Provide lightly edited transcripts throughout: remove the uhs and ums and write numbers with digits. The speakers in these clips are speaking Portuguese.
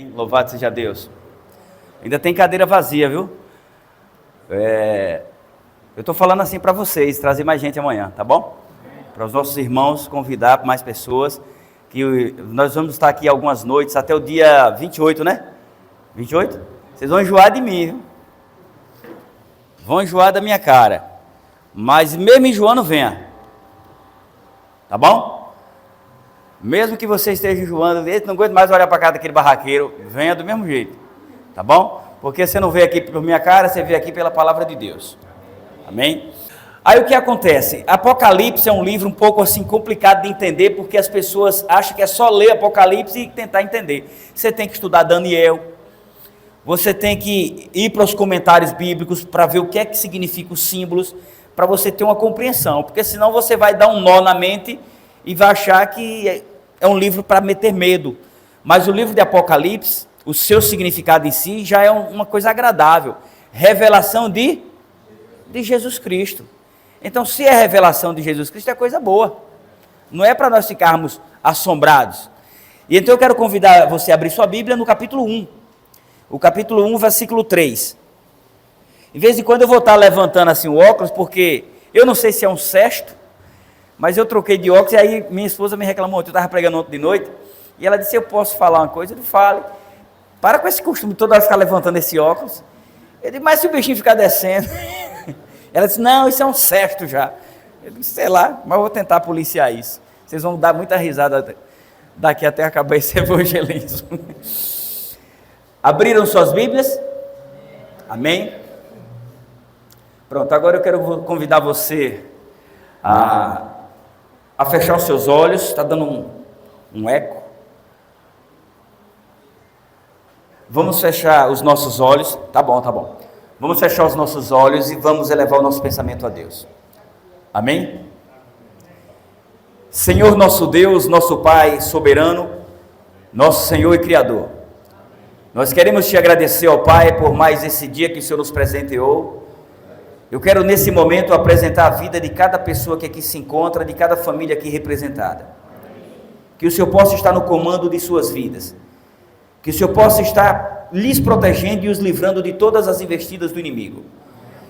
Louvado seja Deus. Ainda tem cadeira vazia, viu? Eu estou falando assim para vocês, trazer mais gente amanhã, tá bom? Para os nossos irmãos, convidar mais pessoas, que nós vamos estar aqui algumas noites, até o dia 28, né? 28? Vocês vão enjoar de mim, viu? Vão enjoar da minha cara. Mas mesmo enjoando, venha. Tá bom? Mesmo que você esteja enjoando, não aguento mais olhar para a cara daquele barraqueiro, venha do mesmo jeito, tá bom? Porque você não veio aqui por minha cara, você veio aqui pela palavra de Deus, amém? Aí o que acontece? Apocalipse é um livro um pouco assim complicado de entender, porque as pessoas acham que é só ler Apocalipse e tentar entender. Você tem que estudar Daniel, você tem que ir para os comentários bíblicos para ver o que é que significa os símbolos, para você ter uma compreensão, porque senão você vai dar um nó na mente e vai achar que é um livro para meter medo. Mas o livro de Apocalipse, o seu significado em si, já é uma coisa agradável. Revelação de Jesus Cristo. Então, se é revelação de Jesus Cristo, é coisa boa. Não é para nós ficarmos assombrados. E então eu quero convidar você a abrir sua Bíblia no capítulo 1. O capítulo 1, versículo 3. De vez em quando eu vou estar levantando assim o óculos, porque eu não sei se é um cesto, mas eu troquei de óculos e aí minha esposa me reclamou. Eu estava pregando ontem de noite e ela disse: eu posso falar uma coisa? Eu disse: fale. Para com esse costume toda hora ficar levantando esse óculos. Eu disse: mas se o bichinho ficar descendo? Ela disse: não, isso é um cesto já. Eu disse: sei lá, mas eu vou tentar policiar isso. Vocês vão dar muita risada daqui até acabar esse evangelismo. Abriram suas Bíblias? Amém? Pronto, agora eu quero convidar você a fechar os seus olhos. Está dando um eco. Vamos fechar os nossos olhos. Tá bom. Vamos fechar os nossos olhos e vamos elevar o nosso pensamento a Deus. Amém? Senhor nosso Deus, nosso Pai soberano, nosso Senhor e Criador, nós queremos te agradecer, ó Pai, por mais esse dia que o Senhor nos presenteou. Eu quero nesse momento apresentar a vida de cada pessoa que aqui se encontra, de cada família aqui representada. Que o Senhor possa estar no comando de suas vidas. Que o Senhor possa estar lhes protegendo e os livrando de todas as investidas do inimigo.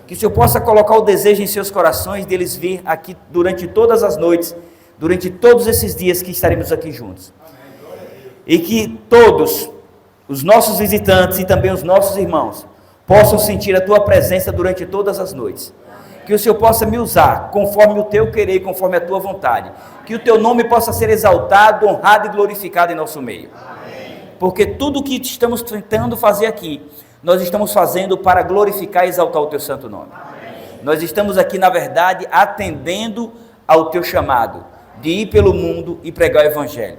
Que o Senhor possa colocar o desejo em seus corações deles vir aqui durante todas as noites, durante todos esses dias que estaremos aqui juntos. E que todos os nossos visitantes e também os nossos irmãos possam sentir a tua presença durante todas as noites. Que o Senhor possa me usar conforme o teu querer e conforme a tua vontade. Que o teu nome possa ser exaltado, honrado e glorificado em nosso meio. Amém. Porque tudo o que estamos tentando fazer aqui, nós estamos fazendo para glorificar e exaltar o teu santo nome. Amém. Nós estamos aqui, na verdade, atendendo ao teu chamado de ir pelo mundo e pregar o evangelho.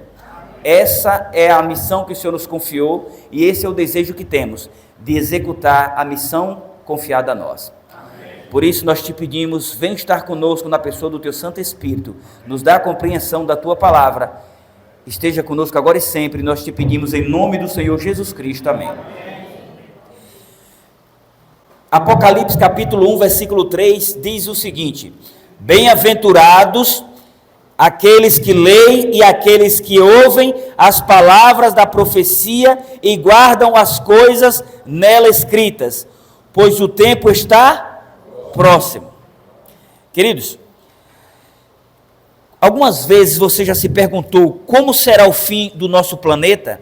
Essa é a missão que o Senhor nos confiou e esse é o desejo que temos, de executar a missão confiada a nós. Amém. Por isso nós te pedimos, vem estar conosco na pessoa do teu Santo Espírito, nos dá a compreensão da tua palavra, esteja conosco agora e sempre, nós te pedimos em nome do Senhor Jesus Cristo, amém. Apocalipse capítulo 1, versículo 3, diz o seguinte: bem-aventurados aqueles que leem e aqueles que ouvem as palavras da profecia e guardam as coisas nela escritas, pois o tempo está próximo. Queridos, algumas vezes você já se perguntou como será o fim do nosso planeta?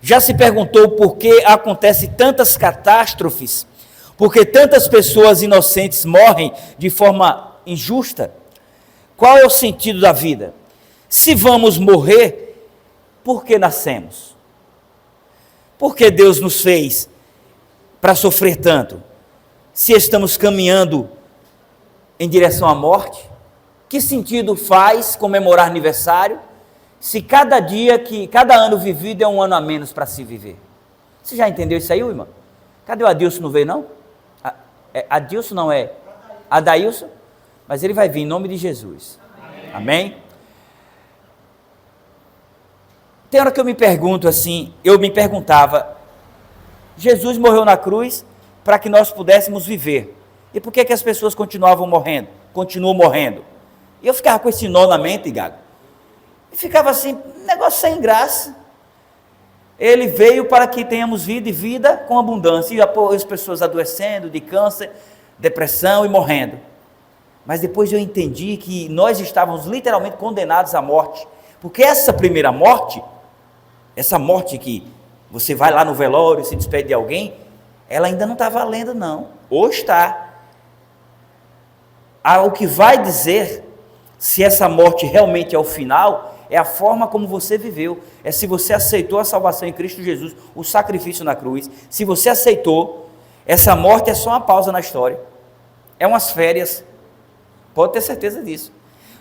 Já se perguntou por que acontecem tantas catástrofes? Por que tantas pessoas inocentes morrem de forma injusta? Qual é o sentido da vida? Se vamos morrer, por que nascemos? Por que Deus nos fez para sofrer tanto? Se estamos caminhando em direção à morte, que sentido faz comemorar aniversário, se cada ano vivido é um ano a menos para se viver? Você já entendeu isso aí, irmão? Cadê o Adilson? Não veio, não? Adilson não é? Adailson? Mas ele vai vir em nome de Jesus. Amém? Tem hora que eu me pergunto assim, eu me perguntava, Jesus morreu na cruz para que nós pudéssemos viver. E por que as pessoas continuam morrendo? E eu ficava com esse nó na mente, Gago. E ficava assim, negócio sem graça. Ele veio para que tenhamos vida e vida com abundância. E as pessoas adoecendo de câncer, depressão e morrendo. Mas depois eu entendi que nós estávamos literalmente condenados à morte. Porque essa primeira morte, essa morte que você vai lá no velório e se despede de alguém, ela ainda não está valendo não. Ou está. O que vai dizer se essa morte realmente é o final, é a forma como você viveu. É se você aceitou a salvação em Cristo Jesus, o sacrifício na cruz. Se você aceitou, essa morte é só uma pausa na história. É umas férias. Pode ter certeza disso.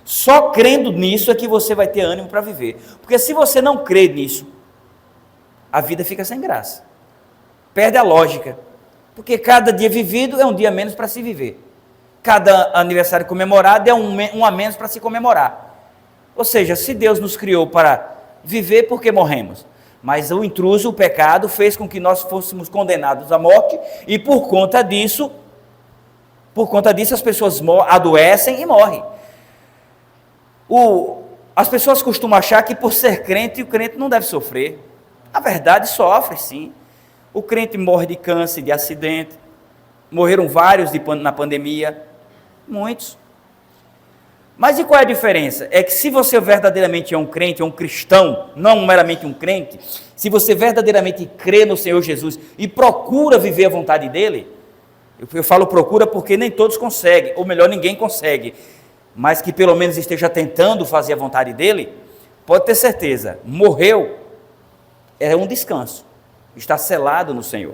Só crendo nisso é que você vai ter ânimo para viver. Porque se você não crê nisso, a vida fica sem graça. Perde a lógica. Porque cada dia vivido é um dia menos para se viver. Cada aniversário comemorado é um a menos para se comemorar. Ou seja, se Deus nos criou para viver, por que morremos? Mas o intruso, o pecado, fez com que nós fôssemos condenados à morte, e por conta disso as pessoas adoecem e morrem. As pessoas costumam achar que por ser crente, o crente não deve sofrer. A verdade, sofre sim. O crente morre de câncer, de acidente. Morreram vários na pandemia. Muitos. Mas e qual é a diferença? É que se você verdadeiramente é um crente, é um cristão, não meramente um crente, se você verdadeiramente crê no Senhor Jesus e procura viver a vontade dEle, eu falo procura porque nem todos conseguem, ou melhor, ninguém consegue, mas que pelo menos esteja tentando fazer a vontade dEle, pode ter certeza, morreu, é um descanso, está selado no Senhor.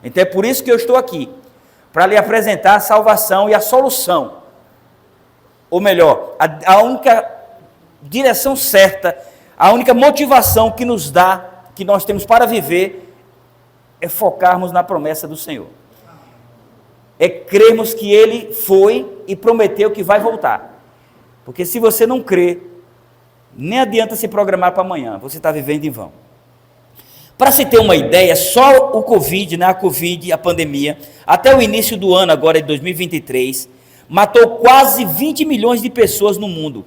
Então é por isso que eu estou aqui, para lhe apresentar a salvação e a solução, ou melhor, a única direção certa, a única motivação que nos dá, que nós temos para viver, é focarmos na promessa do Senhor. É crermos que Ele foi e prometeu que vai voltar. Porque se você não crê, nem adianta se programar para amanhã, você está vivendo em vão. Para se ter uma ideia, só o Covid, a pandemia, até o início do ano agora de 2023, matou quase 20 milhões de pessoas no mundo.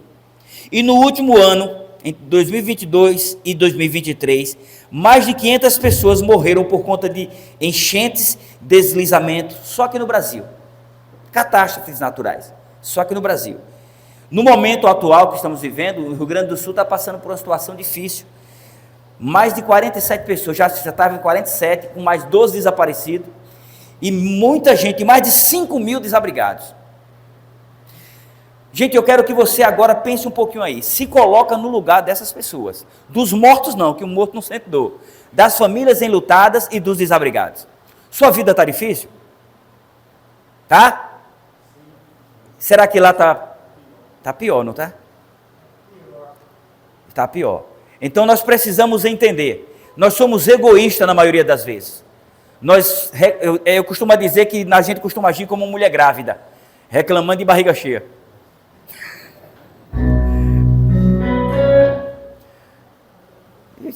E no último ano, em 2022 e 2023, mais de 500 pessoas morreram por conta de enchentes, deslizamentos, só aqui no Brasil. Catástrofes naturais, só aqui no Brasil. No momento atual que estamos vivendo, o Rio Grande do Sul está passando por uma situação difícil. Mais de 47 pessoas, já estavam em 47, com mais 12 desaparecidos, e muita gente, mais de 5 mil desabrigados. Gente, eu quero que você agora pense um pouquinho aí, se coloca no lugar dessas pessoas, dos mortos não, que o morto não sente dor, das famílias enlutadas e dos desabrigados. Sua vida está difícil? Tá? Será que lá tá pior, não tá? Está pior. Então nós precisamos entender, nós somos egoístas na maioria das vezes. Eu costumo dizer que a gente costuma agir como uma mulher grávida, reclamando de barriga cheia.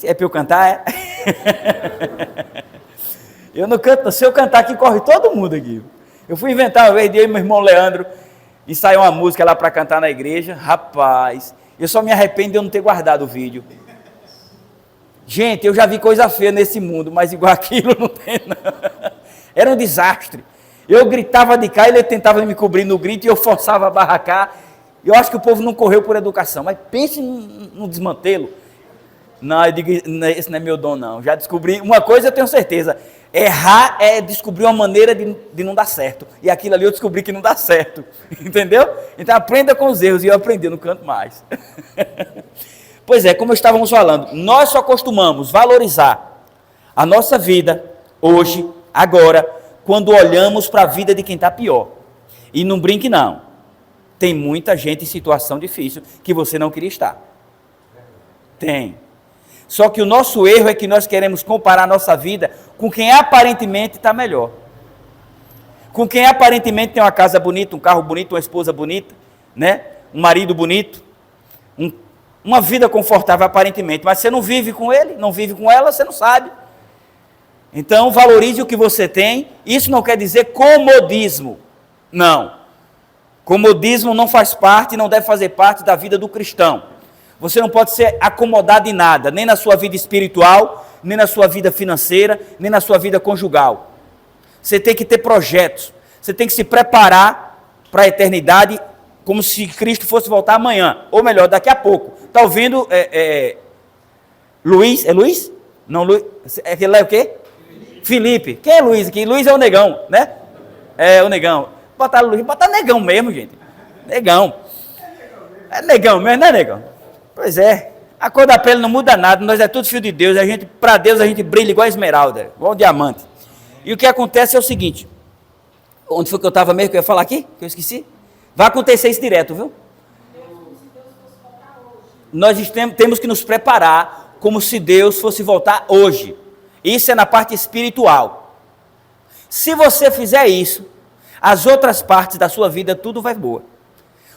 É para eu cantar, é? Eu não canto, se eu cantar aqui, corre todo mundo aqui. Eu fui inventar uma vez, eu e meu irmão Leandro, ensaiou uma música lá para cantar na igreja, rapaz, eu só me arrependo de eu não ter guardado o vídeo. Gente, eu já vi coisa feia nesse mundo, mas igual aquilo não tem não. Era um desastre. Eu gritava de cá, ele tentava me cobrir no grito e eu forçava a barracar. Eu acho que o povo não correu por educação, mas pense no desmantelo. Não, eu digo, esse não é meu dom não, já descobri, uma coisa eu tenho certeza, errar é descobrir uma maneira de não dar certo, e aquilo ali eu descobri que não dá certo, entendeu? Então aprenda com os erros, e eu aprendi, não canto mais. Pois é, como estávamos falando, nós só costumamos valorizar a nossa vida, hoje, agora, quando olhamos para a vida de quem está pior, e não brinque não, tem muita gente em situação difícil, que você não queria estar, tem. Só que o nosso erro é que nós queremos comparar a nossa vida com quem aparentemente está melhor. Com quem aparentemente tem uma casa bonita, um carro bonito, uma esposa bonita, né? Um marido bonito, uma vida confortável aparentemente, mas você não vive com ele, não vive com ela, você não sabe. Então valorize o que você tem, isso não quer dizer comodismo, não. Comodismo não faz parte, não deve fazer parte da vida do cristão. Você não pode ser acomodado em nada, nem na sua vida espiritual, nem na sua vida financeira, nem na sua vida conjugal. Você tem que ter projetos. Você tem que se preparar para a eternidade como se Cristo fosse voltar amanhã. Ou melhor, daqui a pouco. Está ouvindo Luiz? É Luiz? Não, Luiz. Aquele é o quê? Felipe. Quem é Luiz aqui? Luiz é o negão, né? É o negão. Botar Luiz, botar negão mesmo, gente. Negão. É negão mesmo, não é negão? Pois é. A cor da pele não muda nada, nós é tudo filho de Deus. Para Deus a gente brilha igual a esmeralda, igual um diamante. E o que acontece é o seguinte. Onde foi que eu estava mesmo que eu ia falar aqui? Que eu esqueci? Vai acontecer isso direto, viu? Nós temos que nos preparar como se Deus fosse voltar hoje. Isso é na parte espiritual. Se você fizer isso, as outras partes da sua vida, tudo vai boa.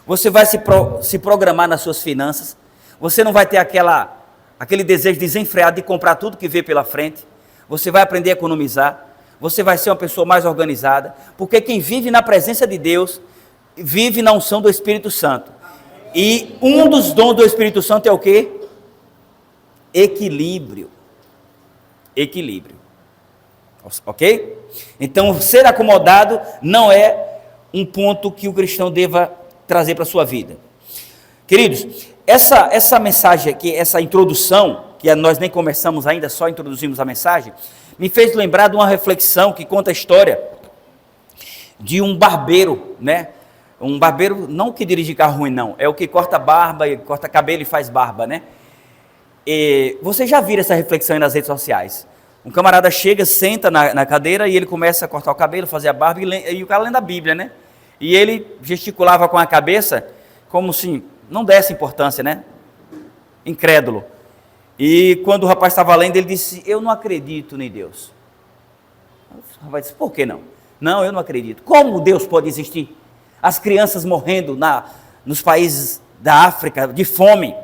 Você vai se programar nas suas finanças. Você não vai ter aquele desejo desenfreado de comprar tudo que vê pela frente. Você vai aprender a economizar. Você vai ser uma pessoa mais organizada. Porque quem vive na presença de Deus, vive na unção do Espírito Santo. E um dos dons do Espírito Santo é o quê? Equilíbrio. Equilíbrio. Ok? Então, ser acomodado não é um ponto que o cristão deva trazer para a sua vida. Queridos, essa mensagem aqui, essa introdução, que nós nem começamos ainda, só introduzimos a mensagem, me fez lembrar de uma reflexão que conta a história de um barbeiro, né? Um barbeiro, não que dirige carro ruim, não, é o que corta barba, corta cabelo e faz barba, né? E você já viu essa reflexão aí nas redes sociais? Um camarada chega, senta na cadeira e ele começa a cortar o cabelo, fazer a barba, e o cara lendo a Bíblia, né? E ele gesticulava com a cabeça, como se não desse importância, né? Incrédulo. E quando o rapaz estava lendo, ele disse, eu não acredito em Deus. O rapaz disse, por que não? Não, eu não acredito. Como Deus pode existir? As crianças morrendo nos países da África de fome,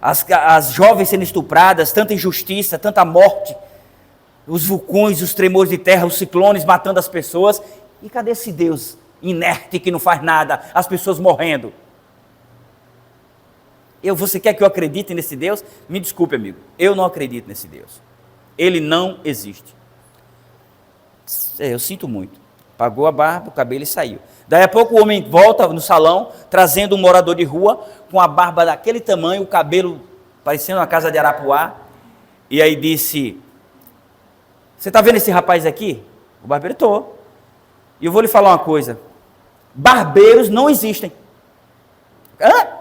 as jovens sendo estupradas, tanta injustiça, tanta morte, os vulcões, os tremores de terra, os ciclones matando as pessoas. E cadê esse Deus inerte que não faz nada, as pessoas morrendo? Você quer que eu acredite nesse Deus? Me desculpe, amigo, eu não acredito nesse Deus. Ele não existe. Eu sinto muito. Pagou a barba, o cabelo e saiu. Daí a pouco o homem volta no salão, trazendo um morador de rua, com a barba daquele tamanho, o cabelo parecendo uma casa de Arapuá. E aí disse, você está vendo esse rapaz aqui? O barbeiro, estou. E eu vou lhe falar uma coisa, barbeiros não existem. Hã?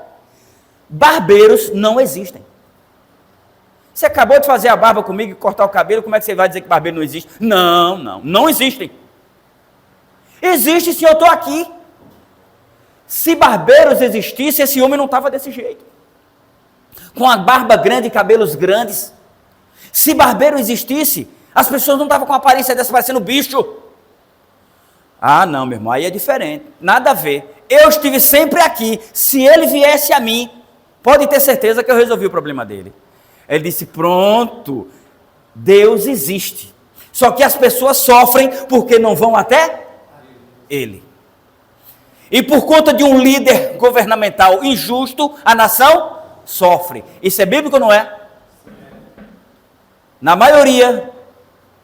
Barbeiros não existem. Você acabou de fazer a barba comigo e cortar o cabelo, como é que você vai dizer que barbeiro não existe? Não existem. Existe sim, eu estou aqui. Se barbeiros existissem, esse homem não estava desse jeito. Com a barba grande e cabelos grandes. Se barbeiro existisse, as pessoas não estavam com a aparência dessa, parecendo bicho. Ah, não, meu irmão, aí é diferente. Nada a ver. Eu estive sempre aqui. Se ele viesse a mim, pode ter certeza que eu resolvi o problema dele. Ele disse, pronto, Deus existe. Só que as pessoas sofrem porque não vão até ele. E por conta de um líder governamental injusto, a nação sofre. Isso é bíblico ou não é? Na maioria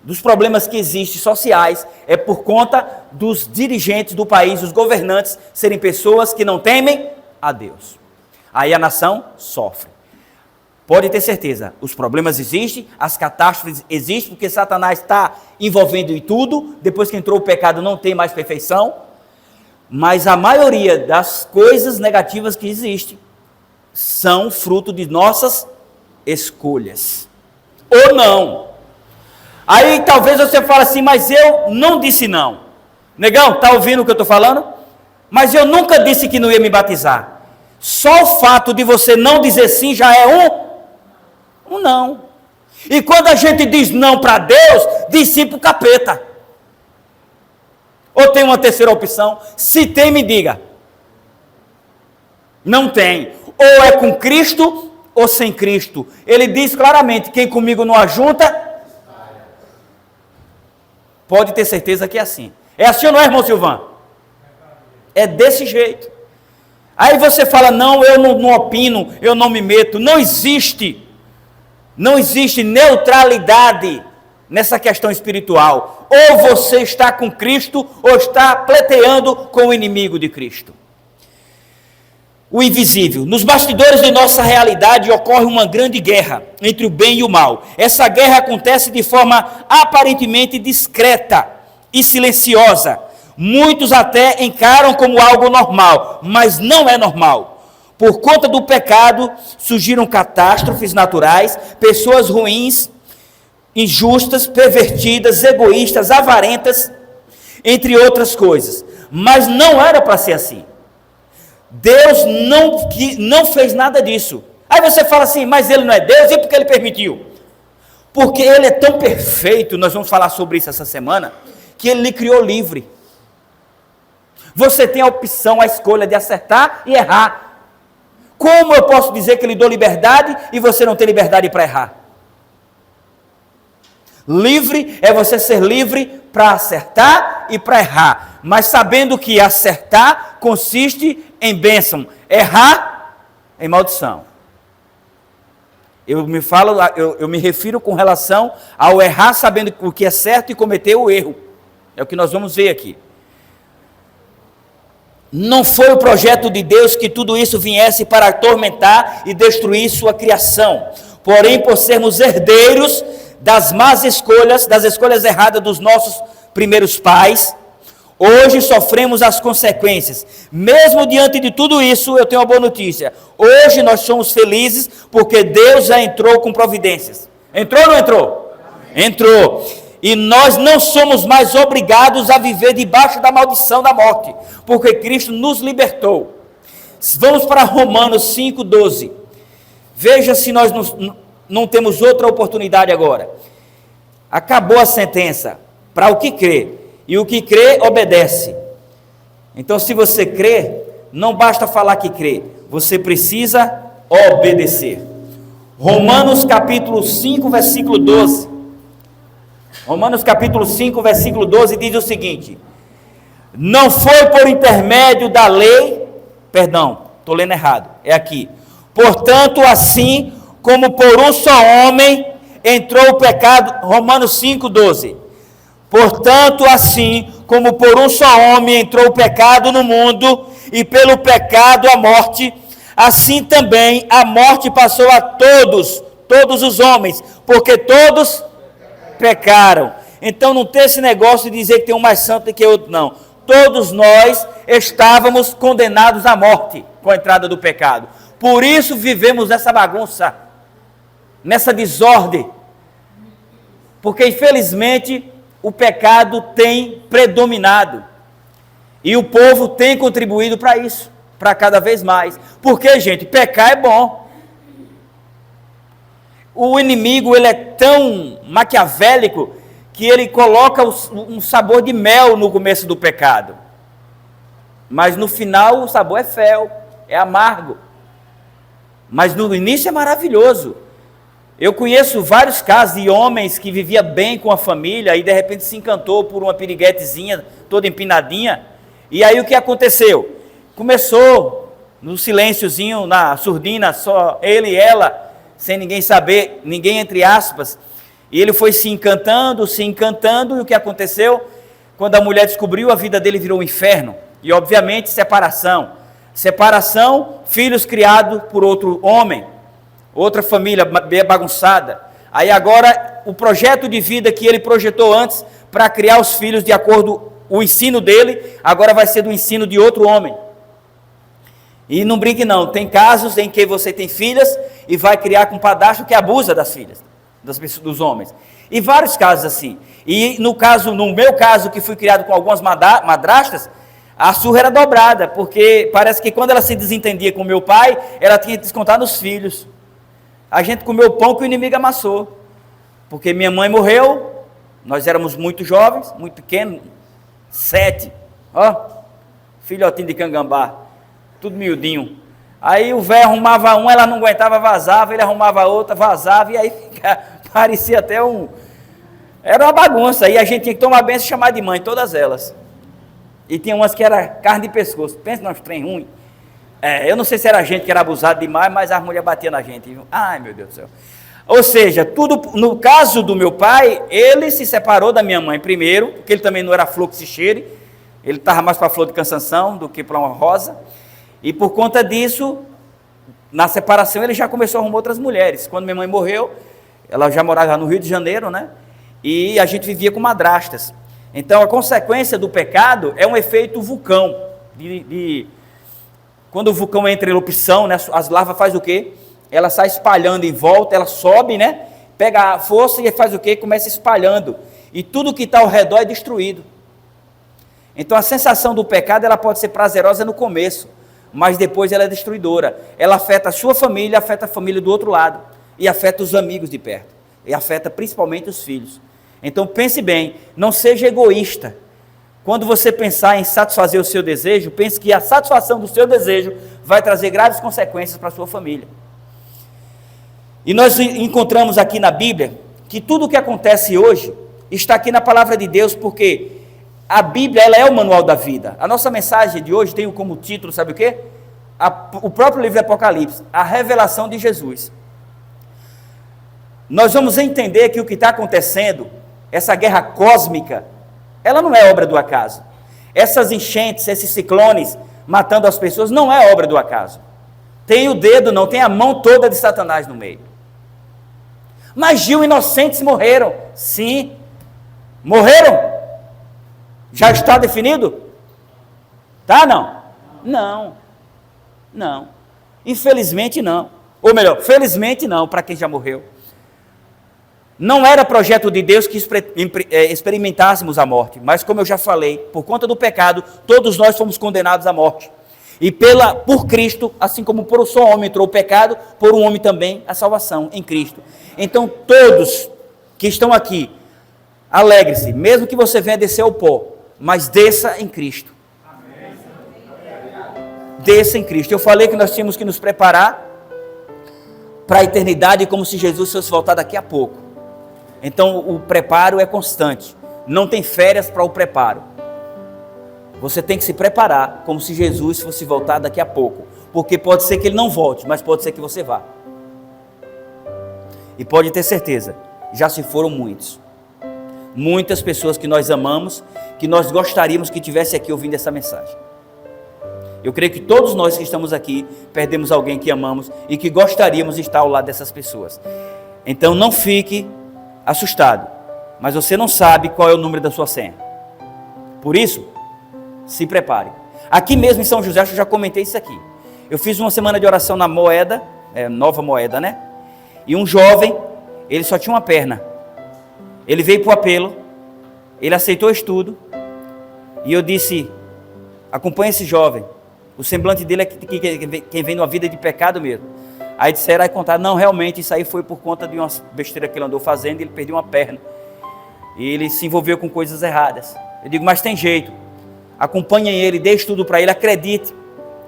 dos problemas que existem sociais, é por conta dos dirigentes do país, os governantes, serem pessoas que não temem a Deus. Aí a nação sofre. Pode ter certeza, os problemas existem, as catástrofes existem, porque Satanás está envolvendo em tudo, depois que entrou o pecado não tem mais perfeição, mas a maioria das coisas negativas que existem são fruto de nossas escolhas. Ou não. Aí talvez você fale assim, mas eu não disse não. Negão, está ouvindo o que eu estou falando? Mas eu nunca disse que não ia me batizar. Só o fato de você não dizer sim já é um não. E quando a gente diz não para Deus, diz sim para o capeta. Ou tem uma terceira opção? Se tem, me diga. Não tem. Ou é com Cristo ou sem Cristo. Ele diz claramente, quem comigo não ajunta, pode ter certeza que é assim. É assim ou não é, irmão Silvan? É desse jeito. Aí você fala, não, eu não opino, eu não me meto. Não existe Não existe neutralidade nessa questão espiritual. Ou você está com Cristo, ou está pleiteando com o inimigo de Cristo. O invisível. Nos bastidores de nossa realidade ocorre uma grande guerra entre o bem e o mal. Essa guerra acontece de forma aparentemente discreta e silenciosa. Muitos até encaram como algo normal, mas não é normal. Por conta do pecado, surgiram catástrofes naturais, pessoas ruins, injustas, pervertidas, egoístas, avarentas, entre outras coisas. Mas não era para ser assim. Deus não fez nada disso. Aí você fala assim, mas ele não é Deus, e por que ele permitiu? Porque ele é tão perfeito, nós vamos falar sobre isso essa semana, que ele lhe criou livre. Você tem a opção, a escolha de acertar e errar. Como eu posso dizer que lhe dou liberdade e você não tem liberdade para errar? Livre é você ser livre para acertar e para errar, mas sabendo que acertar consiste em bênção, errar em maldição. Eu me refiro com relação ao errar sabendo o que é certo e cometer o erro. É o que nós vamos ver aqui. Não foi o projeto de Deus que tudo isso viesse para atormentar e destruir sua criação. Porém, por sermos herdeiros das más escolhas, das escolhas erradas dos nossos primeiros pais, hoje sofremos as consequências. Mesmo diante de tudo isso, eu tenho uma boa notícia. Hoje nós somos felizes porque Deus já entrou com providências. Entrou ou não entrou? Entrou. E nós não somos mais obrigados a viver debaixo da maldição da morte, porque Cristo nos libertou. Vamos para Romanos 5,12. Veja se nós não temos outra oportunidade agora. Acabou a sentença para o que crê, e o que crê obedece. Então, se você crê, não basta falar que crê, você precisa obedecer. Romanos capítulo 5, versículo 12. Romanos capítulo 5, versículo 12 diz o seguinte: não foi por intermédio da lei, perdão, estou lendo errado, é aqui. Portanto, assim como por um só homem entrou o pecado, Romanos 5, 12. Portanto, assim como por um só homem entrou o pecado no mundo, e pelo pecado a morte, assim também a morte passou a todos os homens, porque todos pecaram. Então não tem esse negócio de dizer que tem um mais santo do que outro, não. Todos nós estávamos condenados à morte com a entrada do pecado. Por isso vivemos essa bagunça, nessa desordem. Porque infelizmente o pecado tem predominado. E o povo tem contribuído para isso, para cada vez mais. Porque, gente, pecar é bom. O inimigo, ele é tão maquiavélico que ele coloca um sabor de mel no começo do pecado. Mas no final o sabor é fel, é amargo. Mas no início é maravilhoso. Eu conheço vários casos de homens que viviam bem com a família e de repente se encantou por uma piriguetezinha toda empinadinha. E aí o que aconteceu? Começou no silênciozinho, na surdina, só ele e ela, sem ninguém saber, ninguém entre aspas, e ele foi se encantando, e o que aconteceu? Quando a mulher descobriu, a vida dele virou um inferno, e obviamente separação, filhos criados por outro homem, outra família bagunçada, aí agora o projeto de vida que ele projetou antes, para criar os filhos de acordo com o ensino dele, agora vai ser do ensino de outro homem. E não brinque não, tem casos em que você tem filhas e vai criar com um padrasto que abusa das filhas, dos homens. E vários casos assim. E no meu caso, que fui criado com algumas madrastas, a surra era dobrada, porque parece que quando ela se desentendia com meu pai, ela tinha que descontar nos filhos. A gente comeu pão que o inimigo amassou. Porque minha mãe morreu, nós éramos muito jovens, muito pequenos, 7, filhotinho de cangambá. Tudo miudinho. Aí o velho arrumava um, ela não aguentava, vazava, ele arrumava outra, vazava, e aí parecia até era uma bagunça, e a gente tinha que tomar benção e chamar de mãe, todas elas. E tinha umas que era carne de pescoço, pensa nos trem ruim. Eu não sei se era a gente que era abusado demais, mas as mulheres batiam na gente. Ai, meu Deus do céu. Ou seja, tudo, no caso do meu pai, ele se separou da minha mãe primeiro, porque ele também não era flor que se cheire, ele estava mais para flor de cansanção do que para uma rosa, e por conta disso, na separação ele já começou a arrumar outras mulheres. Quando minha mãe morreu, ela já morava no Rio de Janeiro, né? E a gente vivia com madrastas. Então a consequência do pecado é um efeito vulcão. Quando o vulcão entra em erupção, né, as lavas fazem o quê? Ela sai espalhando em volta, ela sobe, né? Pega a força e faz o quê? Começa espalhando. E tudo que está ao redor é destruído. Então a sensação do pecado ela pode ser prazerosa no começo, mas depois ela é destruidora. Ela afeta a sua família, afeta a família do outro lado, e afeta os amigos de perto, e afeta principalmente os filhos. Então pense bem, não seja egoísta. Quando você pensar em satisfazer o seu desejo, pense que a satisfação do seu desejo vai trazer graves consequências para a sua família. E nós encontramos aqui na Bíblia que tudo o que acontece hoje está aqui na palavra de Deus, porque a Bíblia ela é o manual da vida. A nossa mensagem de hoje tem como título, sabe o quê? O próprio livro do Apocalipse, a revelação de Jesus. Nós vamos entender que o que está acontecendo, essa guerra cósmica, ela não é obra do acaso. Essas enchentes, esses ciclones matando as pessoas, não é obra do acaso. Tem o dedo, não tem a mão toda de Satanás no meio. Mas 1.000 inocentes morreram. Sim, morreram. Já está definido? Tá, não? Não. Não. Infelizmente não. Ou melhor, felizmente não, para quem já morreu. Não era projeto de Deus que experimentássemos a morte, mas como eu já falei, por conta do pecado, todos nós fomos condenados à morte. E por Cristo, assim como por um só homem entrou o pecado, por um homem também a salvação em Cristo. Então todos que estão aqui, alegre-se, mesmo que você venha descer ao pó, mas desça em Cristo. Desça em Cristo. Eu falei que nós tínhamos que nos preparar para a eternidade, como se Jesus fosse voltar daqui a pouco. Então o preparo é constante, não tem férias para o preparo. Você tem que se preparar como se Jesus fosse voltar daqui a pouco, porque pode ser que ele não volte, mas pode ser que você vá. E pode ter certeza, já se foram muitas pessoas que nós amamos, que nós gostaríamos que tivesse aqui ouvindo essa mensagem. Eu creio que todos nós que estamos aqui perdemos alguém que amamos e que gostaríamos de estar ao lado dessas pessoas. Então não fique assustado, mas você não sabe qual é o número da sua senha. Por isso, se prepare. Aqui mesmo em São José, eu já comentei isso aqui. Eu fiz uma semana de oração na Moeda, Nova Moeda, né? E um jovem, ele só tinha uma perna. Ele veio para o apelo, ele aceitou o estudo, e eu disse, acompanha esse jovem. O semblante dele é quem vem numa vida de pecado mesmo. Aí disseram, aí contaram, não, realmente isso aí foi por conta de uma besteira que ele andou fazendo, e ele perdeu uma perna. E ele se envolveu com coisas erradas. Eu digo, mas tem jeito. Acompanhem ele, dê estudo para ele, acredite.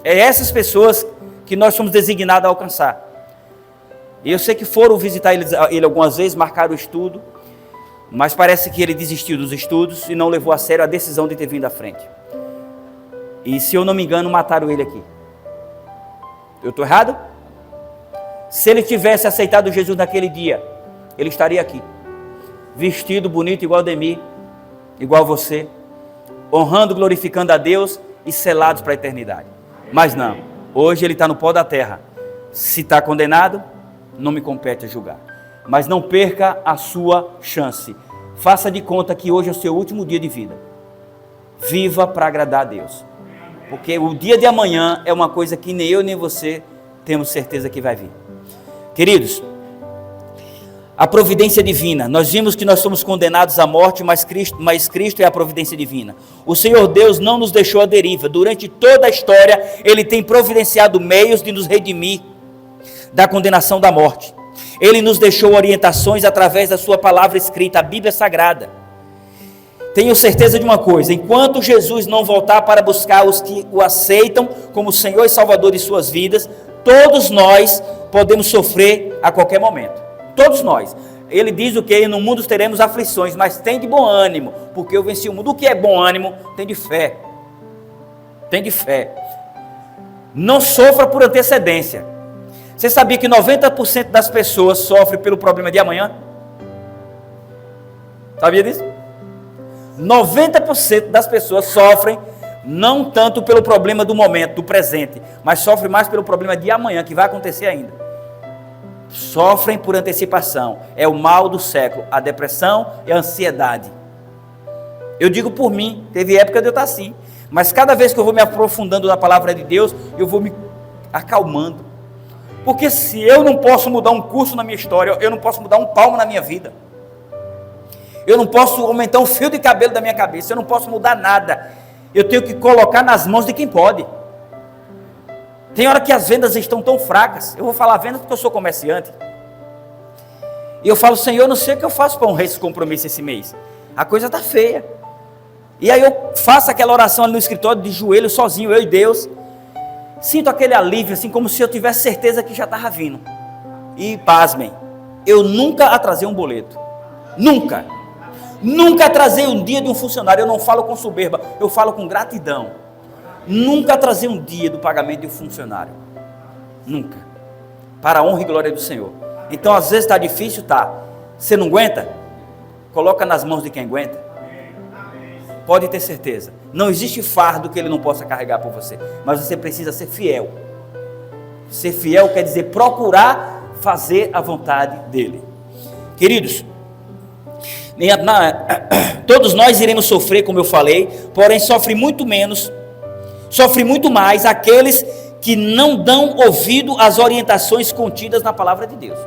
É essas pessoas que nós somos designados a alcançar. E eu sei que foram visitar ele algumas vezes, marcaram o estudo, mas parece que ele desistiu dos estudos e não levou a sério a decisão de ter vindo à frente. E se eu não me engano, mataram ele aqui. Eu estou errado? Se ele tivesse aceitado Jesus naquele dia, ele estaria aqui, vestido, bonito, igual Ademir, igual você, honrando, glorificando a Deus e selados para a eternidade. Mas não, hoje ele está no pó da terra. Se está condenado, não me compete a julgar. Mas não perca a sua chance. Faça de conta que hoje é o seu último dia de vida. Viva para agradar a Deus. Porque o dia de amanhã é uma coisa que nem eu nem você temos certeza que vai vir. Queridos, a providência divina, nós vimos que nós somos condenados à morte, mas Cristo é a providência divina. O Senhor Deus não nos deixou à deriva. Durante toda a história, Ele tem providenciado meios de nos redimir da condenação da morte. Ele nos deixou orientações através da sua palavra escrita, a Bíblia Sagrada. Tenho certeza de uma coisa, enquanto Jesus não voltar para buscar os que o aceitam como Senhor e Salvador de suas vidas, todos nós podemos sofrer a qualquer momento. Todos nós. Ele diz o que? No mundo teremos aflições, mas tem de bom ânimo, porque eu venci o mundo. O que é bom ânimo? Tem de fé. Tem de fé. Não sofra por antecedência. Você sabia que 90% das pessoas sofrem pelo problema de amanhã? Sabia disso? 90% das pessoas sofrem não tanto pelo problema do momento, do presente, mas sofrem mais pelo problema de amanhã, que vai acontecer ainda. Sofrem por antecipação. É o mal do século, a depressão e a ansiedade. Eu digo por mim, teve época de eu estar assim, mas cada vez que eu vou me aprofundando na palavra de Deus, eu vou me acalmando. Porque se eu não posso mudar um curso na minha história, eu não posso mudar um palmo na minha vida. Eu não posso aumentar um fio de cabelo da minha cabeça, eu não posso mudar nada. Eu tenho que colocar nas mãos de quem pode. Tem hora que as vendas estão tão fracas. Eu vou falar vendas porque eu sou comerciante. E eu falo, Senhor, eu não sei o que eu faço para honrar esse compromisso esse mês. A coisa está feia. E aí eu faço aquela oração ali no escritório, de joelho, sozinho, eu e Deus. Sinto aquele alívio, assim, como se eu tivesse certeza que já estava vindo. E pasmem, eu nunca atrasei um boleto. Nunca. Nunca atrasei um dia de um funcionário. Eu não falo com soberba, eu falo com gratidão. Nunca atrasei um dia do pagamento de um funcionário. Nunca. Para a honra e glória do Senhor. Então às vezes está difícil, tá. Você não aguenta? Coloca nas mãos de quem aguenta. Pode ter certeza. Não existe fardo que Ele não possa carregar por você. Mas você precisa ser fiel. Ser fiel quer dizer procurar fazer a vontade dEle. Queridos, todos nós iremos sofrer, como eu falei, porém sofre muito mais aqueles que não dão ouvido às orientações contidas na palavra de Deus.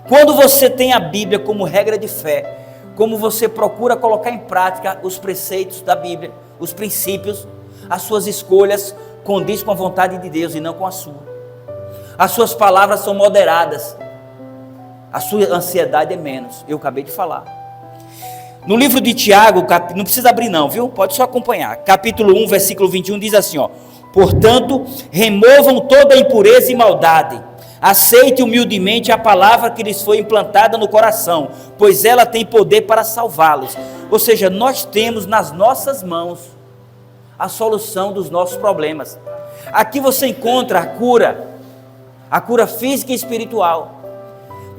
Quando você tem a Bíblia como regra de fé, como você procura colocar em prática os preceitos da Bíblia, os princípios, as suas escolhas condiz com a vontade de Deus e não com a sua. As suas palavras são moderadas, a sua ansiedade é menos. Eu acabei de falar. No livro de Tiago, não precisa abrir não, viu? Pode só acompanhar. Capítulo 1, versículo 21 diz assim, ó: portanto, removam toda impureza e maldade. Aceite humildemente a palavra que lhes foi implantada no coração, pois ela tem poder para salvá-los. Ou seja, nós temos nas nossas mãos a solução dos nossos problemas. Aqui você encontra a cura física e espiritual.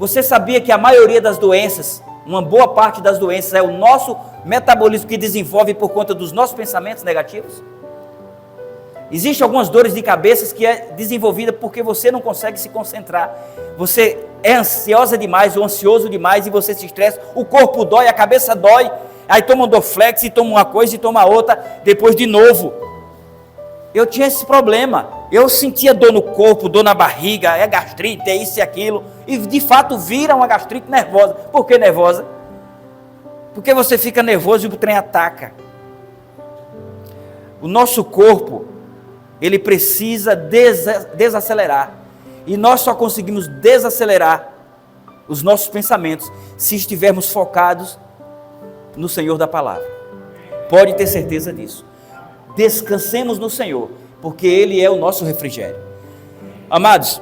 Você sabia que a maioria das doenças, uma boa parte das doenças é o nosso metabolismo que desenvolve por conta dos nossos pensamentos negativos? Existem algumas dores de cabeça que é desenvolvida porque você não consegue se concentrar. Você é ansiosa demais ou ansioso demais e você se estressa, o corpo dói, a cabeça dói, aí toma um Dorflex e toma uma coisa e toma outra, depois de novo. Eu tinha esse problema, eu sentia dor no corpo, dor na barriga, é gastrite, é isso e aquilo, e de fato vira uma gastrite nervosa. Por que nervosa? Porque você fica nervoso e o trem ataca. O nosso corpo, ele precisa desacelerar, e nós só conseguimos desacelerar os nossos pensamentos se estivermos focados no Senhor da palavra. Pode ter certeza disso. Descansemos no Senhor, porque Ele é o nosso refrigério. Amados,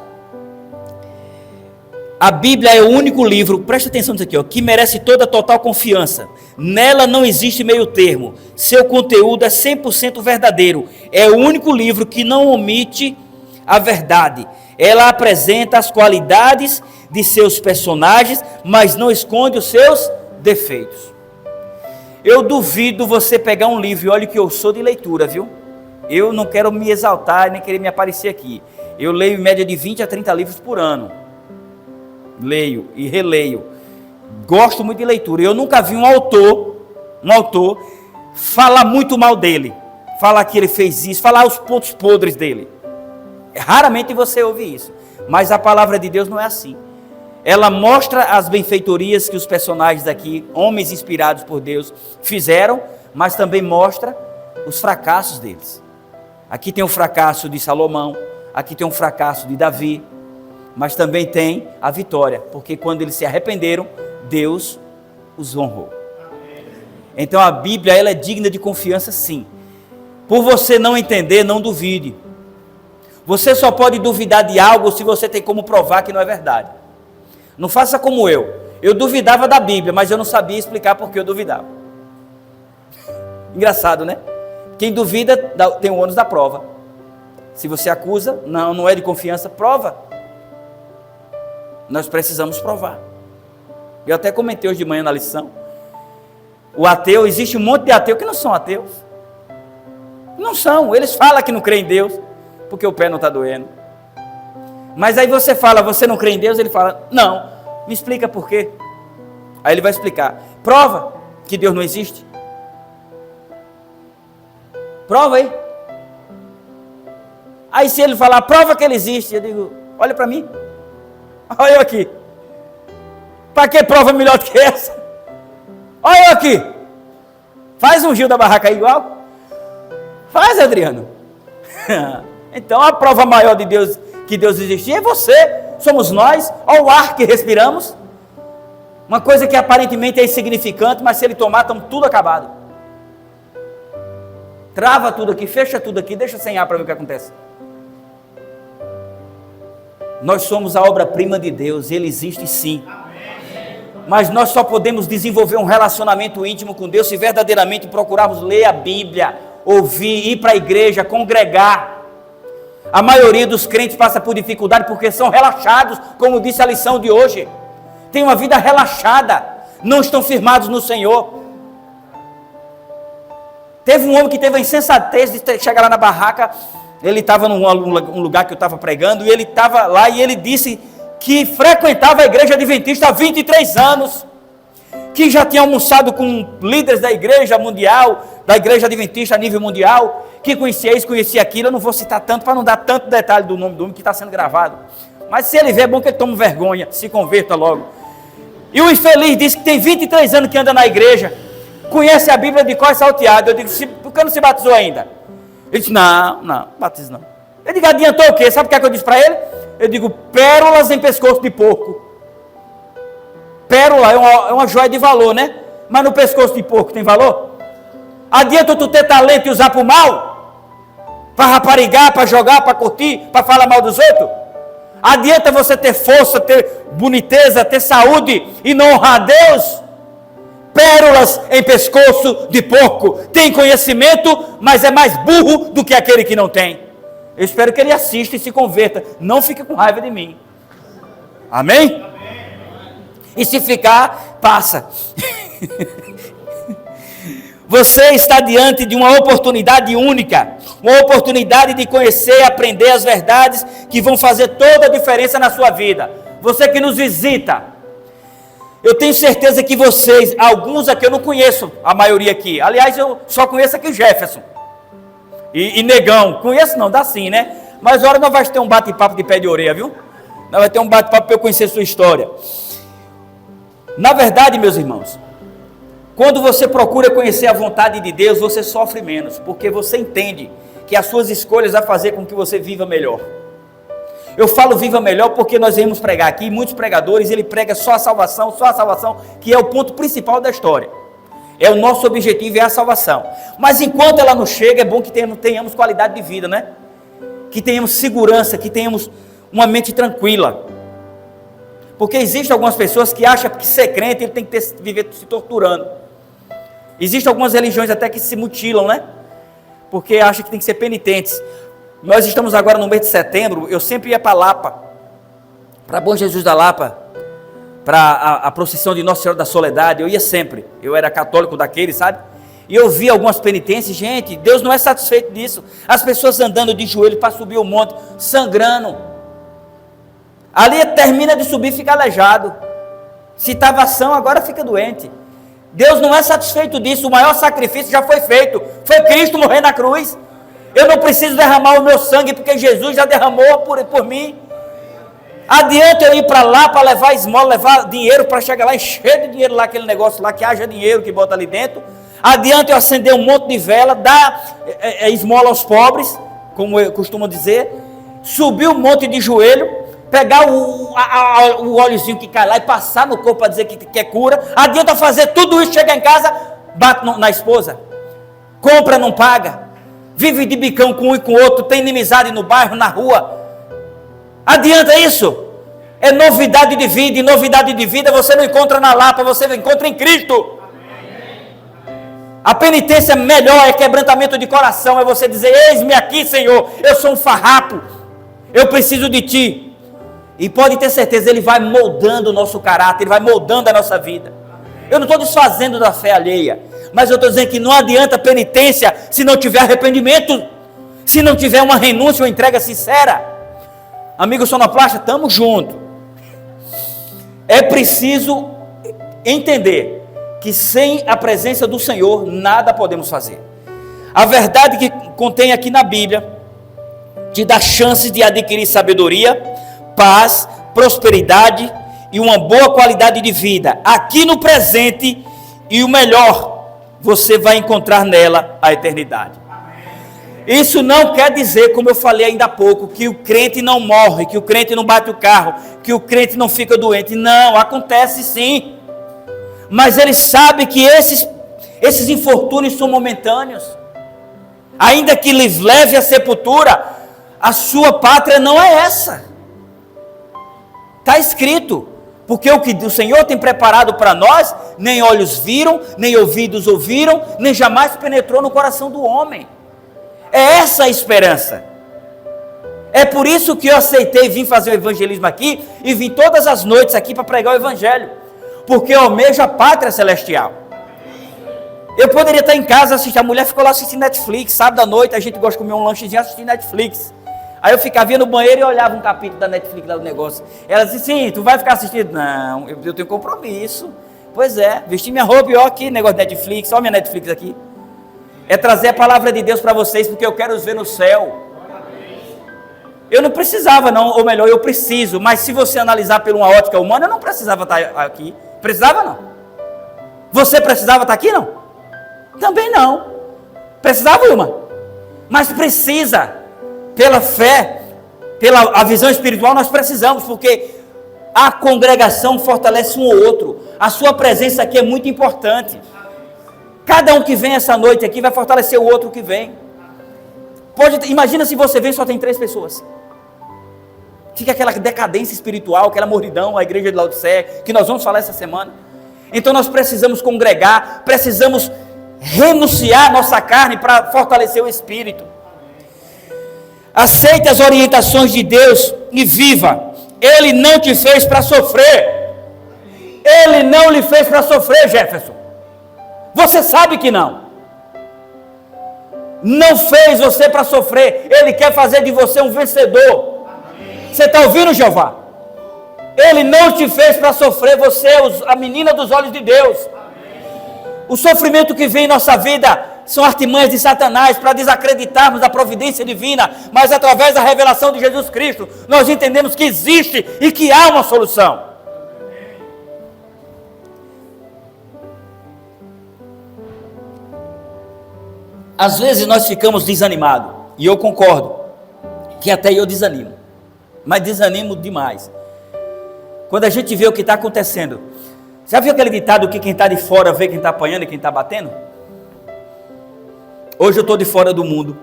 a Bíblia é o único livro, presta atenção nisso aqui, ó, que merece toda a total confiança. Nela não existe meio termo. Seu conteúdo é 100% verdadeiro. É o único livro que não omite a verdade. Ela apresenta as qualidades de seus personagens, mas não esconde os seus defeitos. Eu duvido você pegar um livro, e olha que eu sou de leitura, viu? Eu não quero me exaltar, nem querer me aparecer aqui. Eu leio em média de 20 a 30 livros por ano. Leio e releio. Gosto muito de leitura. Eu nunca vi um autor falar muito mal dele. Falar que ele fez isso, falar os pontos podres dele. Raramente você ouve isso. Mas a palavra de Deus não é assim. Ela mostra as benfeitorias que os personagens daqui, homens inspirados por Deus, fizeram, mas também mostra os fracassos deles. Aqui tem o fracasso de Salomão, aqui tem o fracasso de Davi, mas também tem a vitória, porque quando eles se arrependeram, Deus os honrou. Então a Bíblia, ela é digna de confiança, sim. Por você não entender, não duvide. Você só pode duvidar de algo se você tem como provar que não é verdade. Não faça como eu. Eu duvidava da Bíblia, mas eu não sabia explicar por que eu duvidava. Engraçado, né? Quem duvida tem o ônus da prova. Se você acusa, não é de confiança, prova. Nós precisamos provar. Eu até comentei hoje de manhã na lição. O ateu, existe um monte de ateu que não são ateus. Não são, eles falam que não creem em Deus, porque o pé não está doendo. Mas aí você fala, você não crê em Deus? Ele fala, não, me explica por quê. Aí ele vai explicar, prova que Deus não existe. Prova aí. Aí se ele falar, prova que ele existe, eu digo, olha para mim, olha eu aqui. Para que prova melhor do que essa? Olha eu aqui. Faz um Gil da Barraca aí igual. Faz, Adriano. Então a prova maior de Deus, que Deus existia, é você. Somos nós. Olha o ar que respiramos. Uma coisa que aparentemente é insignificante, mas se ele tomar, estamos tudo acabado. Trava tudo aqui, fecha tudo aqui, deixa sem ar para ver o que acontece. Nós somos a obra-prima de Deus, Ele existe sim. Mas nós só podemos desenvolver um relacionamento íntimo com Deus se verdadeiramente procurarmos ler a Bíblia, ouvir, ir para a igreja, congregar. A maioria dos crentes passa por dificuldade porque são relaxados, como disse a lição de hoje. Tem uma vida relaxada, não estão firmados no Senhor. Teve um homem que teve a insensatez de chegar lá na barraca. Ele estava num lugar que eu estava pregando, e ele estava lá e ele disse que frequentava a igreja adventista há 23 anos, que já tinha almoçado com líderes da igreja mundial, da igreja adventista a nível mundial, que conhecia isso, conhecia aquilo. Eu não vou citar tanto, para não dar tanto detalhe do nome do homem que está sendo gravado, mas se ele ver, é bom que ele tome vergonha, se converta logo. E o infeliz disse que tem 23 anos que anda na igreja, conhece a Bíblia de cor e salteado. Eu digo, por que não se batizou ainda? Ele disse, não, batizo não. Eu digo, adiantou o quê? Sabe o que é que eu disse para ele? Eu digo, pérolas em pescoço de porco. Pérola é uma joia de valor, né? Mas no pescoço de porco tem valor? Adianta tu ter talento e usar para o mal? Para raparigar, para jogar, para curtir, para falar mal dos outros? Adianta você ter força, ter boniteza, ter saúde e não honrar a Deus? Pérolas em pescoço de porco. Tem conhecimento, mas é mais burro do que aquele que não tem. Eu espero que ele assista e se converta. Não fique com raiva de mim. Amém? E se ficar, passa. Você está diante de uma oportunidade única, uma oportunidade de conhecer e aprender as verdades que vão fazer toda a diferença na sua vida. Você que nos visita, eu tenho certeza que vocês, alguns aqui eu não conheço, a maioria aqui, aliás eu só conheço aqui Jefferson e Negão, conheço não, dá sim, né? Mas agora nós vamos ter um bate-papo de pé de orelha, viu? Nós vamos ter um bate-papo para eu conhecer a sua história. Na verdade, meus irmãos, quando você procura conhecer a vontade de Deus, você sofre menos, porque você entende que as suas escolhas vão fazer com que você viva melhor. Eu falo viva melhor porque nós viemos pregar aqui, muitos pregadores, ele prega só a salvação, que é o ponto principal da história. É o nosso objetivo, é a salvação. Mas enquanto ela não chega, é bom que tenhamos qualidade de vida, né? Que tenhamos segurança, que tenhamos uma mente tranquila. Porque existem algumas pessoas que acham que ser crente, ele tem que viver se torturando. Existem algumas religiões até que se mutilam, né? Porque acham que tem que ser penitentes. Nós estamos agora no mês de setembro, eu sempre ia para Lapa, para Bom Jesus da Lapa, para a procissão de Nossa Senhora da Soledade, eu ia sempre, eu era católico daquele, sabe? E eu vi algumas penitências, gente, Deus não é satisfeito disso, as pessoas andando de joelho para subir o monte, sangrando, ali termina de subir e fica aleijado, se estava ação, agora fica doente. Deus não é satisfeito disso, o maior sacrifício já foi feito, foi Cristo morrer na cruz. Eu não preciso derramar o meu sangue, porque Jesus já derramou por mim. Adianta eu ir para lá para levar esmola, levar dinheiro para chegar lá, encher de dinheiro lá, aquele negócio lá, que haja dinheiro que bota ali dentro. Adianta eu acender um monte de vela, dar esmola aos pobres, como eu costumo dizer, subir um monte de joelho, pegar o óleozinho que cai lá e passar no corpo para dizer que é cura. Adianta fazer tudo isso, chegar em casa, bate na esposa, compra, não paga. Vive de bicão com um e com o outro, tem inimizade no bairro, na rua. Adianta isso? É novidade de vida, e novidade de vida você não encontra na Lapa, você encontra em Cristo. A penitência melhor é quebrantamento de coração, é você dizer, eis-me aqui, Senhor, eu sou um farrapo, eu preciso de Ti. E pode ter certeza, Ele vai moldando o nosso caráter, Ele vai moldando a nossa vida. Eu não estou desfazendo da fé alheia, mas eu estou dizendo que não adianta penitência se não tiver arrependimento, se não tiver uma renúncia ou entrega sincera. Amigo sonoplasta, estamos juntos. É preciso entender que sem a presença do Senhor, nada podemos fazer. A verdade que contém aqui na Bíblia, te dá chances de adquirir sabedoria, paz, prosperidade e uma boa qualidade de vida, aqui no presente, e o melhor, você vai encontrar nela a eternidade. Isso não quer dizer, como eu falei ainda há pouco, que o crente não morre, que o crente não bate o carro, que o crente não fica doente. Não, acontece sim. Mas ele sabe que esses infortúnios são momentâneos. Ainda que lhes leve à sepultura, a sua pátria não é essa. Está escrito. Porque o que o Senhor tem preparado para nós, nem olhos viram, nem ouvidos ouviram, nem jamais penetrou no coração do homem. É essa a esperança. É por isso que eu aceitei vir fazer o evangelismo aqui, e vim todas as noites aqui para pregar o evangelho. Porque eu almejo a pátria celestial. Eu poderia estar em casa assistindo, a mulher ficou lá assistindo Netflix, sábado à noite, a gente gosta de comer um lanchezinho assistindo Netflix. Aí eu ficava, ia no banheiro e olhava um capítulo da Netflix lá do negócio. Ela disse, sim, tu vai ficar assistindo? Não, eu tenho compromisso. Pois é, vesti minha roupa e ó aqui, negócio de Netflix, olha minha Netflix aqui. É trazer a palavra de Deus para vocês, porque eu quero os ver no céu. Eu não precisava não, ou melhor, eu preciso, mas se você analisar por uma ótica humana, eu não precisava estar aqui. Precisava não? Você precisava estar aqui não? Também não. Precisava, Wilma? Mas precisa. Pela fé, pela a visão espiritual, nós precisamos, porque a congregação fortalece um ou outro. A sua presença aqui é muito importante. Cada um que vem essa noite aqui vai fortalecer o outro que vem. Imagina se você vem e só tem 3 pessoas. Fica aquela decadência espiritual, aquela morridão, a igreja de Laodiceia, que nós vamos falar essa semana. Então nós precisamos congregar, precisamos renunciar a nossa carne para fortalecer o espírito. Aceite as orientações de Deus e viva. Ele não te fez para sofrer. Ele não lhe fez para sofrer, Jefferson. Você sabe que não. Não fez você para sofrer. Ele quer fazer de você um vencedor. Você está ouvindo, Jeová? Ele não te fez para sofrer. Você é a menina dos olhos de Deus. O sofrimento que vem em nossa vida são artimanhas de Satanás para desacreditarmos a providência divina, mas através da revelação de Jesus Cristo, nós entendemos que existe e que há uma solução. Às vezes nós ficamos desanimados, e eu concordo, que até eu desanimo, mas desanimo demais. Quando a gente vê o que está acontecendo, já viu aquele ditado que quem está de fora vê quem está apanhando e quem está batendo? Hoje eu estou de fora do mundo,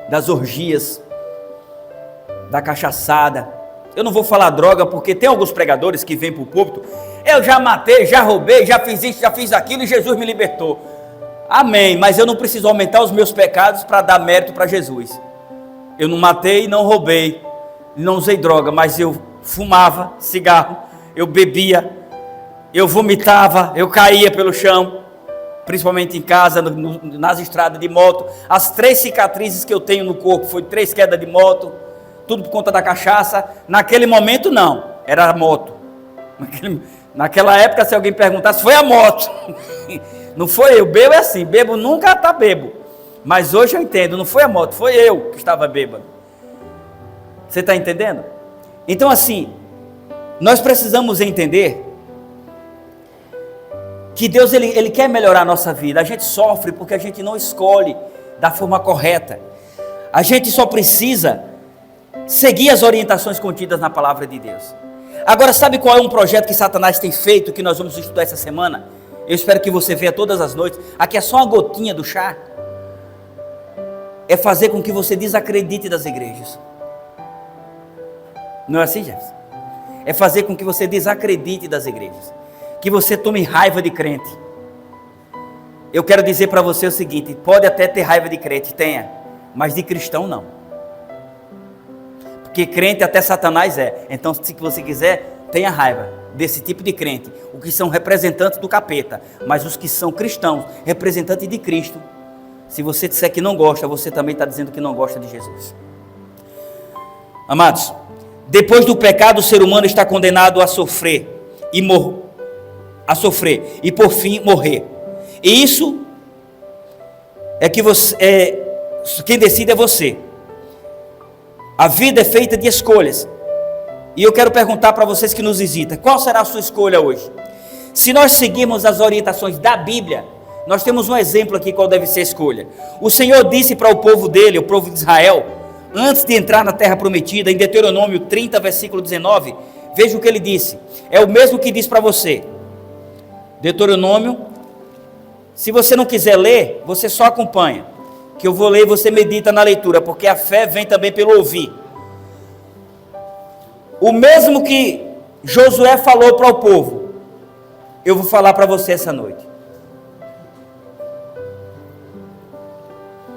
das orgias, da cachaçada. Eu não vou falar droga, porque tem alguns pregadores que vêm para o púlpito. Eu já matei, já roubei, já fiz isso, já fiz aquilo e Jesus me libertou. Amém, mas eu não preciso aumentar os meus pecados para dar mérito para Jesus. Eu não matei, não roubei, não usei droga, mas eu fumava cigarro, eu bebia, eu vomitava, eu caía pelo chão. Principalmente em casa, nas estradas de moto. As 3 cicatrizes que eu tenho no corpo foi 3 quedas de moto, tudo por conta da cachaça. Naquele momento não, era a moto. Naquela época, se alguém perguntasse, foi a moto. Não foi eu, bebo é assim, bebo nunca está bebo. Mas hoje eu entendo, não foi a moto, foi eu que estava bêbado. Você está entendendo? Então assim, nós precisamos entender que Deus ele quer melhorar a nossa vida. A gente sofre porque a gente não escolhe da forma correta. A gente só precisa seguir as orientações contidas na palavra de Deus. Agora, sabe qual é um projeto que Satanás tem feito, que nós vamos estudar essa semana? Eu espero que você veja todas as noites. Aqui é só uma gotinha do chá. É fazer com que você desacredite das igrejas. Não é assim, Jefferson? É fazer com que você desacredite das igrejas. Que você tome raiva de crente. Eu quero dizer para você o seguinte: pode até ter raiva de crente, tenha, mas de cristão não. Que crente até Satanás é. Então, se você quiser, tenha raiva desse tipo de crente. Os que são representantes do capeta. Mas os que são cristãos, representantes de Cristo. Se você disser que não gosta, você também está dizendo que não gosta de Jesus. Amados, depois do pecado, o ser humano está condenado a sofrer. E por fim morrer. E isso é que quem decide é você. A vida é feita de escolhas. E eu quero perguntar para vocês que nos visitam, qual será a sua escolha hoje? Se nós seguirmos as orientações da Bíblia, nós temos um exemplo aqui qual deve ser a escolha. O Senhor disse para o povo dele, o povo de Israel, antes de entrar na terra prometida, em Deuteronômio 30, versículo 19, veja o que ele disse. É o mesmo que diz para você. Deuteronômio, se você não quiser ler, você só acompanha, que eu vou ler e você medita na leitura, porque a fé vem também pelo ouvir. O mesmo que Josué falou para o povo, eu vou falar para você essa noite.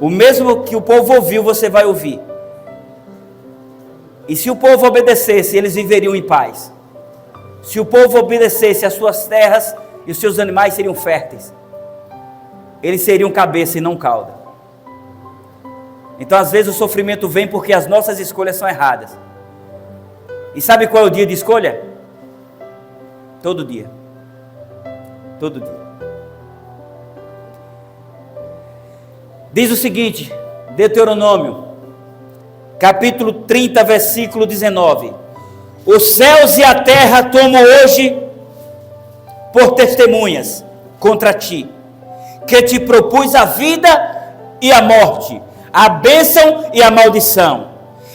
O mesmo que o povo ouviu, você vai ouvir. E se o povo obedecesse, eles viveriam em paz. Se o povo obedecesse, as suas terras e os seus animais seriam férteis. Eles seriam cabeça e não cauda. Então, às vezes, o sofrimento vem porque as nossas escolhas são erradas. E sabe qual é o dia de escolha? Todo dia. Todo dia. Diz o seguinte, Deuteronômio, capítulo 30, versículo 19. Os céus e a terra tomo hoje por testemunhas contra ti, que te propus a vida e a morte, a bênção e a maldição.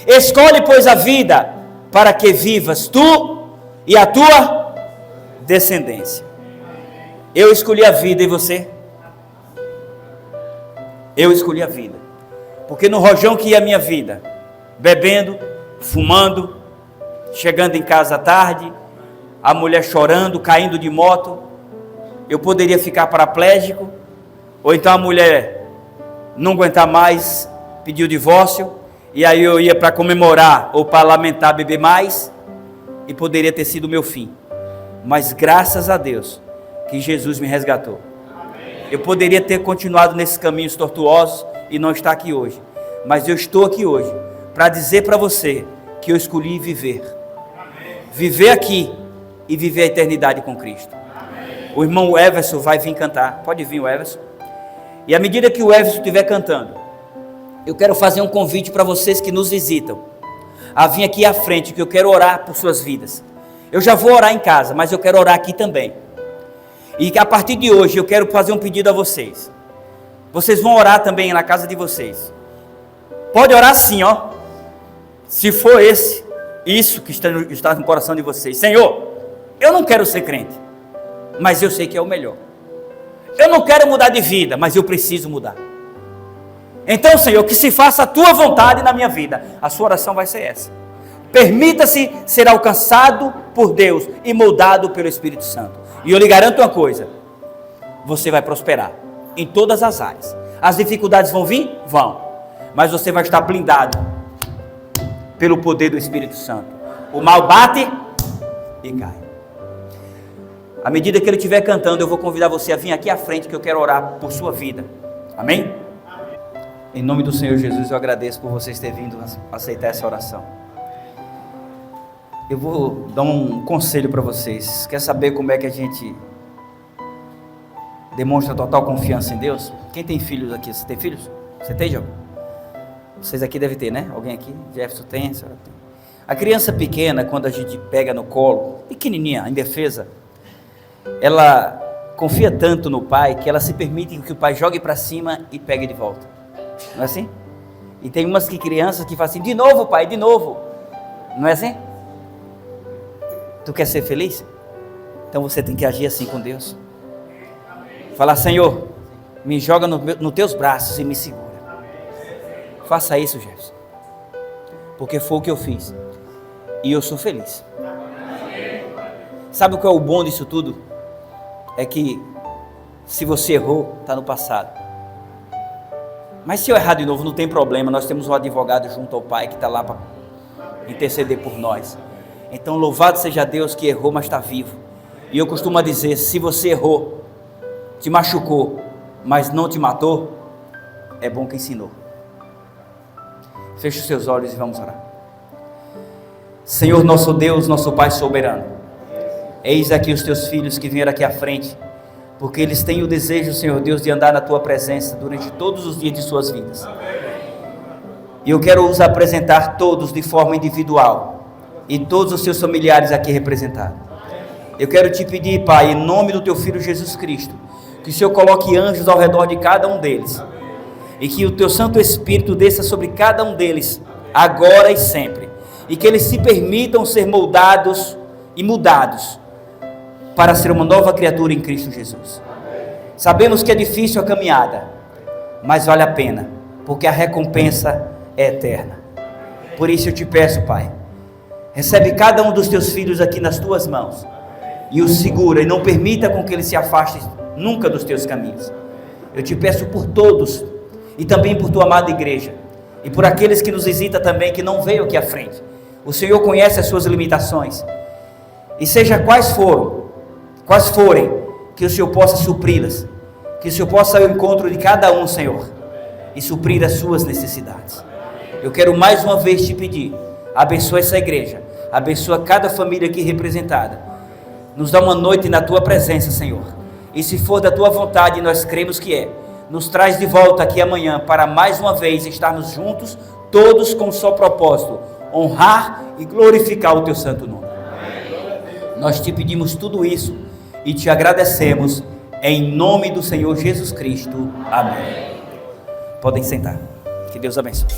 Escolhe, pois, a vida, para que vivas tu e a tua descendência. Eu escolhi a vida, e você? Eu escolhi a vida, porque no rojão que ia a minha vida, bebendo, fumando, chegando em casa à tarde, a mulher chorando, caindo de moto, eu poderia ficar paraplégico, ou então a mulher não aguentar mais, pedir o divórcio, e aí eu ia para comemorar ou para lamentar, beber mais, e poderia ter sido o meu fim. Mas graças a Deus que Jesus me resgatou. Eu poderia ter continuado nesses caminhos tortuosos e não estar aqui hoje, mas eu estou aqui hoje para dizer para você que eu escolhi viver. Viver aqui e viver a eternidade com Cristo. O irmão Everson vai vir cantar. Pode vir o Everson. E à medida que o Everson estiver cantando, eu quero fazer um convite para vocês que nos visitam, a vir aqui à frente, que eu quero orar por suas vidas. Eu já vou orar em casa, mas eu quero orar aqui também. E que a partir de hoje eu quero fazer um pedido a vocês. Vocês vão orar também na casa de vocês. Pode orar assim, ó. Se for isso que está no coração de vocês. Senhor, eu não quero ser crente, mas eu sei que é o melhor. Eu não quero mudar de vida, mas eu preciso mudar. Então, Senhor, que se faça a tua vontade na minha vida. A sua oração vai ser essa. Permita-se ser alcançado por Deus e moldado pelo Espírito Santo. E eu lhe garanto uma coisa: você vai prosperar em todas as áreas. As dificuldades vão vir? Vão. Mas você vai estar blindado pelo poder do Espírito Santo. O mal bate e cai. À medida que ele estiver cantando, eu vou convidar você a vir aqui à frente, que eu quero orar por sua vida. Amém? Em nome do Senhor Jesus, eu agradeço por vocês terem vindo aceitar essa oração. Eu vou dar um conselho para vocês. Quer saber como é que a gente demonstra total confiança em Deus? Quem tem filhos aqui? Você tem filhos? Você tem, João? Vocês aqui devem ter, né? Alguém aqui? Jefferson tem? A senhora tem. A criança pequena, quando a gente pega no colo, pequenininha, indefesa, ela confia tanto no pai que ela se permite que o pai jogue para cima e pegue de volta. Não é assim? E tem umas crianças que falam assim: de novo, pai, de novo. Não é assim? Tu quer ser feliz? Então você tem que agir assim com Deus. Falar: Senhor, me joga nos teus braços e me segura. Faça isso, Jefferson, porque foi o que eu fiz e eu sou feliz. Sabe o que é o bom disso tudo? É que se você errou, está no passado. Mas se eu errar de novo, não tem problema. Nós temos um advogado junto ao pai que está lá para interceder por nós. Então louvado seja Deus que errou, mas está vivo. E eu costumo dizer, se você errou, te machucou, mas não te matou, é bom que ensinou. Feche os seus olhos e vamos orar. Senhor nosso Deus, nosso Pai soberano, eis aqui os teus filhos que vieram aqui à frente, porque eles têm o desejo, Senhor Deus, de andar na tua presença durante todos os dias de suas vidas. E eu quero os apresentar todos de forma individual, e todos os seus familiares aqui representados. Eu quero te pedir, Pai, em nome do teu Filho Jesus Cristo, que o Senhor coloque anjos ao redor de cada um deles, e que o teu Santo Espírito desça sobre cada um deles, agora e sempre, e que eles se permitam ser moldados e mudados, para ser uma nova criatura em Cristo Jesus. Sabemos que é difícil a caminhada, mas vale a pena, porque a recompensa é eterna. Por isso eu te peço, Pai, recebe cada um dos teus filhos aqui nas tuas mãos, e os segura, e não permita com que eles se afastem nunca dos teus caminhos. Eu te peço por todos, e também por tua amada igreja, e por aqueles que nos visitam também, que não veio aqui à frente. O Senhor conhece as suas limitações, e seja quais forem, que o Senhor possa supri-las, que o Senhor possa ir ao encontro de cada um, Senhor, e suprir as suas necessidades. Eu quero mais uma vez te pedir, abençoa essa igreja, abençoa cada família aqui representada, nos dá uma noite na tua presença, Senhor, e se for da tua vontade, nós cremos que é, nos traz de volta aqui amanhã, para mais uma vez estarmos juntos, todos com um só propósito, honrar e glorificar o teu santo nome. Nós te pedimos tudo isso, e te agradecemos, em nome do Senhor Jesus Cristo, amém. Podem sentar, que Deus abençoe.